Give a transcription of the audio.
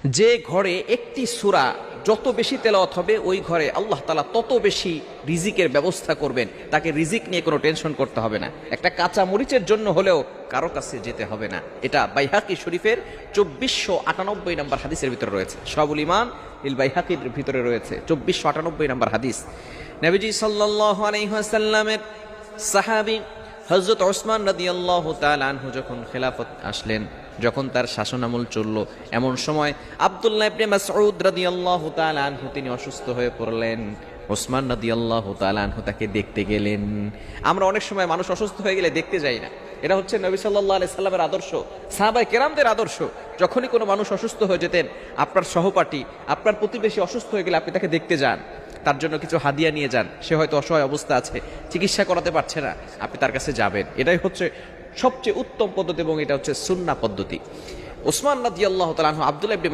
যে ঘরে একটি সূরা যত বেশি তেলাওয়াত হবে ওই ঘরে আল্লাহ তাআলা তত বেশি রিজিকের ব্যবস্থা করবেন। তাকে রিজিক নিয়ে কোনো টেনশন করতে হবে না। একটা কাঁচা মরিচের জন্য হলেও কারো কাছে যেতে হবে না। এটা বাইহাকি শরীফের 2498 নম্বর হাদিসের ভিতরে রয়েছে। শাহুল ইমান ইল বাইহাকির ভিতরে রয়েছে 2498 নম্বর হাদিস। নবীজি সাল্লাল্লাহু আলাইহি ওয়াসাল্লামের সাহাবী হযরত ওসমান রাদিয়াল্লাহু তাআলা আনহু যখন খেলাফত আসলেন, যখন তার শাসনামল চলল, এমন সময় আব্দুল্লাহ ইবনে মাসউদ রাদিয়াল্লাহু তাআলা আনহু তিনি অসুস্থ হয়ে পড়লেন। ওসমান রাদিয়াল্লাহু তাআলা আনহু তাকে দেখতে গেলেন। আমরা অনেক সময় মানুষ অসুস্থ হয়ে গেলে দেখতে যাই না। এটা হচ্ছে নবী সাল্লাল্লাহু আলাইহি সাল্লামের আদর্শ, সাহাবায়ে কেরামদের আদর্শ। যখনই কোনো মানুষ অসুস্থ হয়ে যেতেন, আপনার সহপাঠী, আপনার প্রতিবেশী অসুস্থ হয়ে গেলে আপনি তাকে দেখতে যান, তার জন্য কিছু হাদিয়া নিয়ে যান। সে হয়তো অসহায় অবস্থা আছে, চিকিৎসা করাতে পারছে না, আপনি তার কাছে যাবেন। এটাই হচ্ছে সবচেয়ে উত্তম পদ্ধতি এবং এটা হচ্ছে সুন্নাহ পদ্ধতি। ওসমান রাদিয়াল্লাহু তাআলা আনহু আব্দুল্লাহ ইবনে